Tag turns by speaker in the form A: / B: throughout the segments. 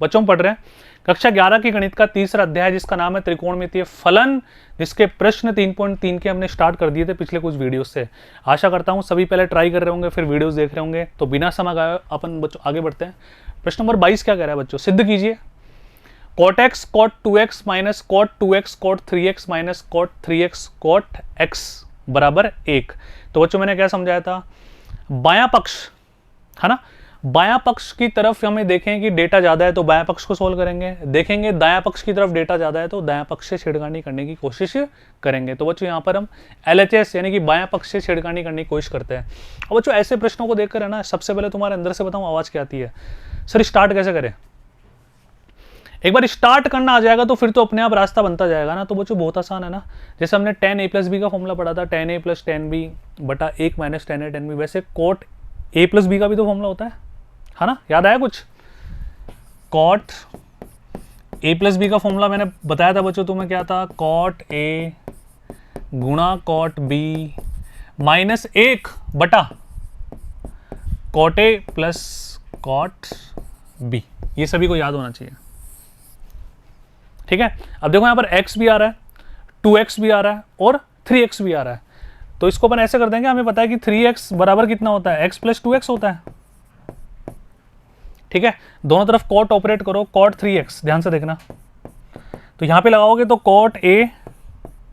A: बच्चों पढ़ रहे हैं कक्षा 11 की गणित का तीसरा अध्याय जिसका नाम है त्रिकोणमितीय फलन, जिसके प्रश्न 3.3 के हमने स्टार्ट कर दिए थे पिछले कुछ वीडियो से। आशा करता हूं सभी पहले ट्राई कर रहे होंगे, फिर वीडियोस देख रहे होंगे। तो बिना समय गए अपन बच्चों आगे बढ़ते हैं। प्रश्न नंबर 22 क्या कह रहा है बच्चों, सिद्ध कीजिए cot x cot 2x minus cot 2x cot 3x minus cot 3x cot x बराबर 1। तो बच्चों मैंने क्या समझाया था, बायां पक्ष है ना, बायां पक्ष की तरफ हमें देखें कि डेटा ज्यादा है तो बायां पक्ष को सोल्व करेंगे, देखेंगे दायां पक्ष की तरफ डेटा ज्यादा है तो दायां पक्ष से छेड़खानी करने की कोशिश करेंगे। तो बच्चों यहाँ पर हम LHS यानी कि बायां पक्ष से छेड़खानी करने की कोशिश करते हैं। अब बच्चों ऐसे प्रश्नों को देखकर है ना, सबसे पहले तुम्हारे अंदर से बताऊं आवाज क्या आती है, सर स्टार्ट कैसे करें। एक बार स्टार्ट करना आ जाएगा तो फिर तो अपने आप रास्ता बनता जाएगा ना। तो बच्चों बहुत आसान है ना, जैसे हमने tan a प्लस बी का फॉर्मूला पढ़ा था, tan a plus tan b बटा 1 minus tan a tan b। वैसे cot a प्लस बी का भी तो फॉर्मूला होता है ना, याद आया कुछ। cot a प्लस बी का फॉर्मूला मैंने बताया था बच्चों तुम्हें, क्या था, cot a गुणा cot b माइनस 1 बटा cot a plus cot b। ये सभी को याद होना चाहिए, ठीक है। अब देखो यहां पर x भी आ रहा है, 2x भी आ रहा है और 3x भी आ रहा है। तो इसको अपन ऐसे कर देंगे, हमें पता है कि 3x बराबर कितना होता है, x प्लस 2x होता है, ठीक है। दोनों तरफ cot ऑपरेट करो, cot 3x, ध्यान से देखना। तो यहां पे लगाओगे तो cot a,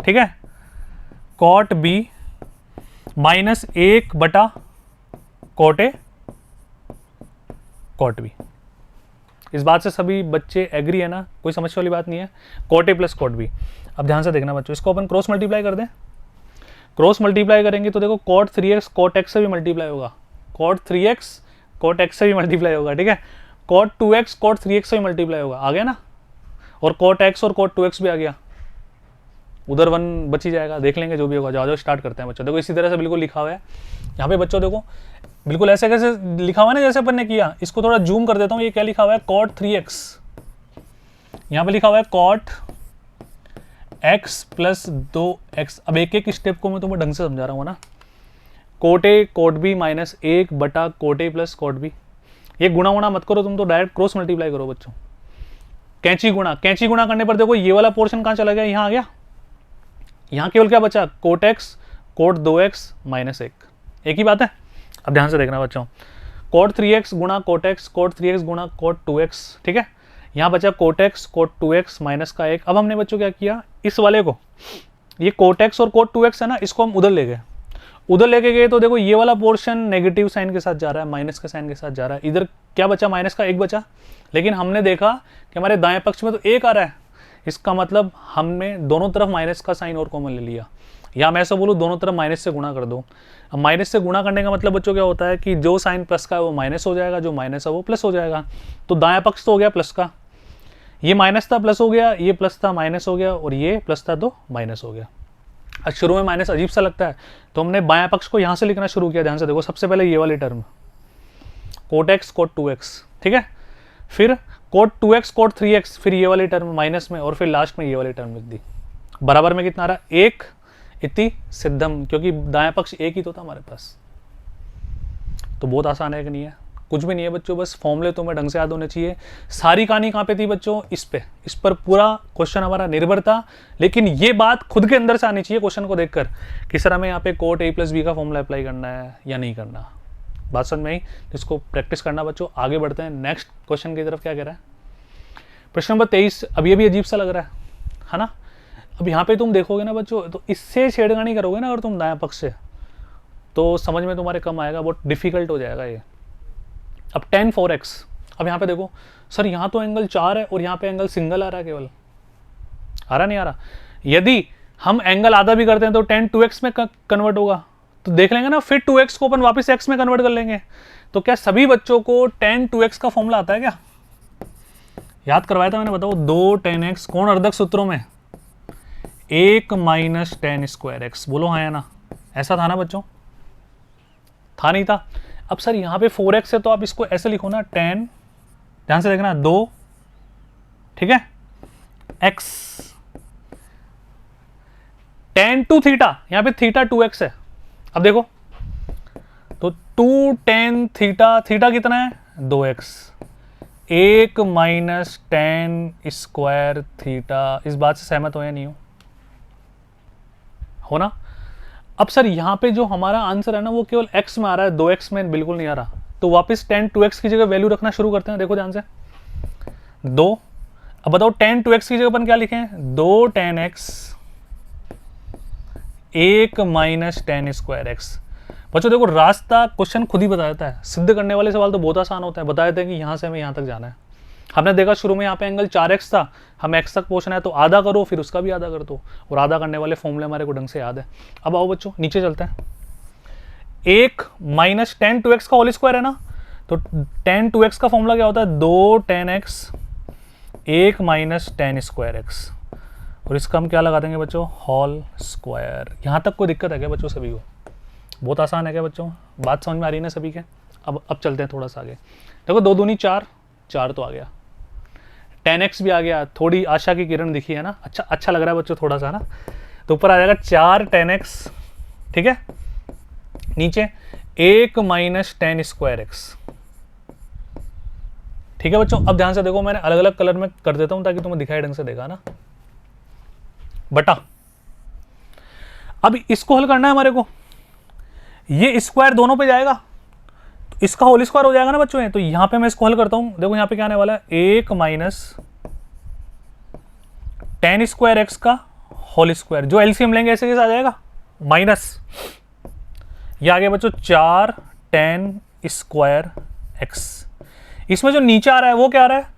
A: ठीक है, cot b माइनस 1 बटा cot a cot b। इस बात से सभी बच्चे एग्री है ना, कोई समस्या वाली बात नहीं है। cot a plus cot b। अब ध्यान से देखना बच्चों, इसको अपन क्रॉस मल्टीप्लाई कर दें। क्रॉस मल्टीप्लाई करेंगे तो देखो cot 3x cot x से भी मल्टीप्लाई होगा, cot 3x cot x से भी मल्टीप्लाई होगा, ठीक है। cot 2x cot 3x से भी मल्टीप्लाई होगा, आ गया ना। और cot x और cot 2x भी आ गया, उधर 1 बच ही जाएगा, देख लेंगे जो भी होगा। जाओ स्टार्ट करते हैं बच्चों। देखो इसी तरह से बिल्कुल लिखा हुआ है यहाँ पे बच्चों, देखो बिल्कुल ऐसे कैसे लिखा हुआ है ना जैसे अपन ने किया। इसको थोड़ा जूम कर देता हूँ, ये क्या लिखा हुआ है, cot 3x, यहाँ पे लिखा हुआ है cot x प्लस 2x। अब एक एक स्टेप को मैं तुम्हें ढंग से समझा रहा हूँ ना। cot a cot b minus 1 बटा cot a plus cot b। ये गुणा गुणा मत करो तुम, तो डायरेक्ट क्रॉस मल्टीप्लाई करो बच्चों। कैंची गुणा, कैंची गुणा करने पर देखो ये वाला पोर्शन कहाँ चला गया, यहाँ आ गया। यहाँ केवल क्या बचा, cot x cot 2x minus 1, एक ही बात है। अब ध्यान से देखना बच्चों, cot 3x गुणा cot x cot 3x गुणा cot 2x, ठीक है। यहाँ बचा cot x cot 2x minus का 1। अब हमने बच्चों क्या किया, इस वाले को, ये cot x और cot 2x है ना, इसको हम उधर ले गए। उधर लेके गए तो देखो ये वाला पोर्शन नेगेटिव साइन के साथ जा रहा है, माइनस के साइन के साथ जा रहा है। इधर क्या बचा, माइनस का 1 बचा। लेकिन हमने देखा कि हमारे दाएं पक्ष में तो 1 आ रहा है, इसका मतलब हमने दोनों तरफ माइनस का साइन और कॉमन ले लिया। या मैं ऐसा बोलूँ, दोनों तरफ माइनस से गुणा कर दो। अब माइनस से गुणा करने का मतलब बच्चों क्या होता है कि जो साइन प्लस का है वो माइनस हो जाएगा, जो माइनस है वो प्लस हो जाएगा। तो दायां पक्ष तो हो गया प्लस का, ये माइनस था प्लस हो गया, ये प्लस था माइनस हो गया, और ये प्लस था तो माइनस हो गया। अब शुरू में माइनस अजीब सा लगता है तो हमने बायां पक्ष को यहाँ से लिखना शुरू किया। ध्यान से देखो, सबसे पहले ये वाली term cot x cot 2x, ठीक है, फिर cot 2x cot 3x, फिर ये वाली टर्म माइनस में, और फिर लास्ट में ये वाली टर्म लिख दी। बराबर में कितना आ रहा है, 1 इति सिद्धम, क्योंकि दायां पक्ष 1 ही तो था हमारे पास। तो बहुत आसान है कि नहीं है, कुछ भी नहीं है बच्चों, बस फॉर्मूले तुम्हें ढंग से याद होने चाहिए। सारी कहानी कहाँ पे थी बच्चों, इस पर पूरा क्वेश्चन हमारा निर्भर था। लेकिन ये बात खुद के अंदर से आनी चाहिए क्वेश्चन को देखकर कि सर हमें यहाँ पे cot a प्लस बी का फॉर्मूला अप्लाई करना है या नहीं करना। बात समझ में आई, इसको प्रैक्टिस करना बच्चों। आगे बढ़ते हैं नेक्स्ट क्वेश्चन की तरफ। क्या कह रहा है प्रश्न नंबर 23। अब ये भी अजीब सा लग रहा है ना। अब यहाँ पे तुम देखोगे ना बच्चों, तो इससे छेड़खानी करोगे ना अगर तुम दायां पक्ष से, तो समझ में तुम्हारे कम आएगा, बहुत डिफिकल्ट हो जाएगा ये। अब tan 4x, अब यहाँ पे देखो सर यहाँ तो एंगल 4 है और यहाँ पे एंगल सिंगल आ रहा है, केवल आ रहा नहीं आ रहा। यदि हम एंगल आधा भी करते हैं तो tan 2x में कन्वर्ट होगा, तो देख लेंगे ना, फिर 2x को अपन वापस x में कन्वर्ट कर लेंगे। तो क्या सभी बच्चों को tan 2x का फॉर्मूला आता है क्या, याद करवाया था मैंने, बताओ। 2 tan x कौन अर्धक सूत्रों में, 1 माइनस tan स्क्वायर x, बोलो हाँ या ना। ऐसा था ना बच्चों, था नहीं था। अब सर यहाँ पे 4x है तो आप इसको ऐसे लिखो ना, tan, ध्यान से देखना, 2, ठीक है, x tan 2 थीटा, यहाँ पे थीटा 2x है। अब देखो तो 2 tan थीटा, थीटा कितना है 2x, 1 minus tan square theta. इस बात से सहमत हो या नहीं हो ना? अब सर यहाँ पे जो हमारा आंसर है ना वो केवल x में आ रहा है, 2x में बिल्कुल नहीं आ रहा। तो वापस tan 2x की जगह वैल्यू रखना शुरू करते हैं। देखो ध्यान से, 2। अब बताओ tan 2x की जगह अपन क्या लिखें? 2 tan x 1 minus tan square x. बच्चों देखो रास्ता क्वेश्चन खुद ही बता देता है। सिद्ध करने वाले सवाल तो बहुत आसान होता है, बता देते हैं कि यहाँ से हमें यहाँ तक जाना है। हमने देखा शुरू में यहाँ पे एंगल 4x था, हमें x तक पहुँचना है, तो आधा करो फिर उसका भी आधा कर दो, और आधा करने वाले फॉर्मूले हमारे को ढंग से याद है। अब आओ बच्चों नीचे चलते हैं। 1 माइनस टेन 2x का होल स्क्वायर है ना, तो टेन 2x का फॉर्मूला क्या होता है? 2 tan x 1 minus tan square x, और इसका हम क्या लगा देंगे बच्चों? Whole square. यहाँ तक कोई दिक्कत है क्या बच्चों सभी को? बहुत आसान है क्या बच्चों? बात समझ में आ रही है ना सभी के? अब चलते हैं थोड़ा सा आगे। देखो 2 दूनी 4, 4 तो आ गया, tan x भी आ गया, थोड़ी आशा की किरण दिखी है ना, अच्छा लग रहा है बच्चों थोड़ा सा ना। तो ऊपर आ जाएगा 4 tan x, ठीक है। नीचे 1 माइनस टेन स्क्वायर एक्स, ठीक है बच्चों। अब ध्यान से देखो, मैंने अलग अलग कलर में कर देता हूं ताकि तुम्हें दिखाई ढंग से देखा ना। बटा, अब इसको हल करना है हमारे को। ये स्क्वायर दोनों पे जाएगा तो इसका होल स्क्वायर हो जाएगा ना बच्चों। तो यहां पे मैं इसको हल करता हूं। देखो यहां पे क्या आने वाला है? 1 माइनस टेन स्क्वायर एक्स का होल स्क्वायर, जो एलसीएम लेंगे ऐसे कैसे आ जाएगा? माइनस ये आ गया बच्चों 4 tan स्क्वायर एक्स। इसमें जो नीचे आ रहा है वो क्या आ रहा है?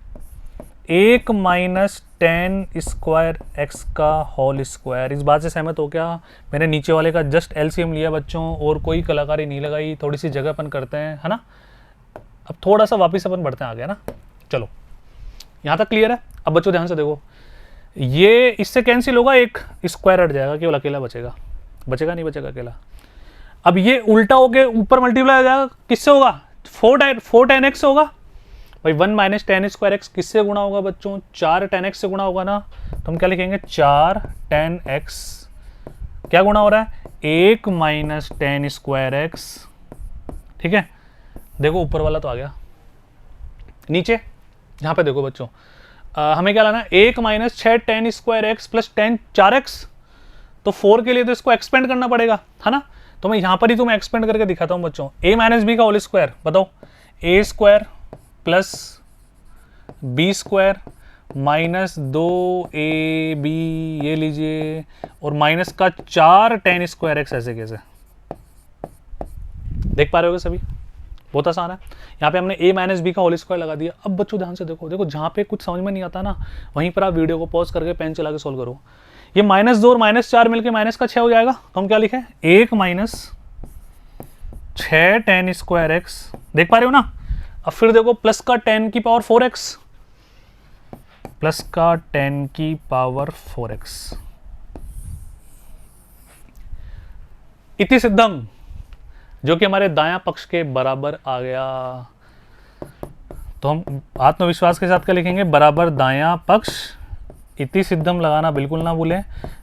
A: 1 माइनस टेन स्क्वायर एक्स का होल स्क्वायर। इस बात से सहमत हो क्या? मैंने नीचे वाले का जस्ट एलसीएम लिया बच्चों, और कोई कलाकारी नहीं लगाई, थोड़ी सी जगह अपन करते हैं, है ना। अब थोड़ा सा वापस अपन बढ़ते हैं आगे, है ना। चलो यहाँ तक क्लियर है। अब बच्चों ध्यान से देखो, ये इससे कैंसिल होगा, एक स्क्वायर हट जाएगा, केवल अकेला बचेगा। बचेगा नहीं बचेगा अकेला। अब ये उल्टा होके ऊपर मल्टीप्लाई हो जाएगा, किससे होगा? 4 tan x होगा भाई। 1 माइनस टेन स्क्वायर एक्स किससे गुणा होगा बच्चों? 4 tan x से गुणा होगा ना। तो हम क्या लिखेंगे? 4 tan x क्या गुणा हो रहा है? 1 माइनस टेन स्क्वायर एक्स, ठीक है। देखो ऊपर वाला तो आ गया। नीचे यहाँ पे देखो बच्चों, हमें क्या लाना है? 1 minus 6 tan square x plus 10 4x। तो 4 के लिए तो इसको एक्सपेंड करना पड़ेगा, है ना। तो मैं यहाँ पर ही तुम्हें एक्सपेंड करके दिखाता हूँ बच्चों। a माइनस बी का होल स्क्वायर, बताओ। a square plus b square minus 2ab, ये लीजिए, और माइनस का 4 tan स्क्वायर एक्स। ऐसे कैसे देख पा रहे हो सभी? बहुत आसान है। यहाँ पे हमने a माइनस बी का होल स्क्वायर लगा दिया। अब बच्चों ध्यान से देखो, देखो जहाँ पे कुछ समझ में नहीं आता ना, वहीं पर आप वीडियो को पॉज करके पेन चला के सोल्व करो। ये -2 और -4 मिलके माइनस का 6 हो जाएगा। तो हम क्या लिखें? 1 माइनस 6 tan स्क्वायर एक्स। देख पा रहे हो ना। अब फिर देखो प्लस का 10 की पावर 4x, प्लस का 10 की पावर 4x। इति सिद्धम, जो कि हमारे दायां पक्ष के बराबर आ गया। तो हम आत्मविश्वास के साथ क्या लिखेंगे? बराबर दायां पक्ष। इति सिद्धम लगाना बिल्कुल ना भूलें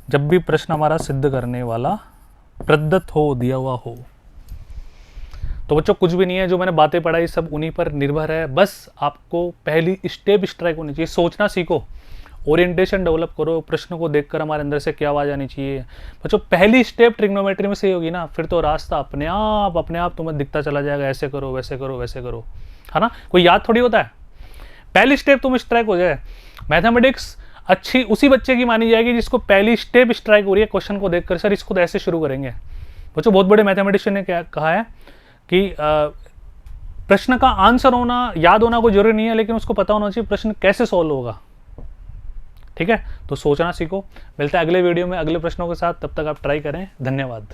A: जब भी प्रश्न हमारा सिद्ध करने वाला प्रदत्त हो, दिया हुआ हो। तो बच्चों कुछ भी नहीं है, जो मैंने बातें पढ़ाई सब उन्हीं पर निर्भर है। बस आपको पहली स्टेप स्ट्राइक होनी चाहिए, सोचना सीखो, ओरिएंटेशन डेवलप करो, प्रश्न को देखकर हमारे अंदर से क्या आवाज आनी चाहिए। बच्चों पहली स्टेप ट्रिग्नोमेट्री में सही होगी ना, फिर तो रास्ता अपने आप तुम्हें दिखता चला जाएगा। ऐसे करो, वैसे करो, वैसे करो, है ना। कोई याद थोड़ी होता है। पहली स्टेप तुम स्ट्राइक हो जाए। मैथमेटिक्स अच्छी उसी बच्चे की मानी जाएगी जिसको पहली स्टेप स्ट्राइक हो रही है क्वेश्चन को देखकर। सर इसको तो ऐसे शुरू करेंगे। बच्चों बहुत बड़े मैथमेटिशियन ने क्या कहा है कि प्रश्न का आंसर होना, याद होना कोई जरूरी नहीं है, लेकिन उसको पता होना चाहिए प्रश्न कैसे सॉल्व होगा। ठीक है, तो सोचना सीखो। मिलते हैं अगले वीडियो में अगले प्रश्नों के साथ। तब तक आप ट्राई करें। धन्यवाद।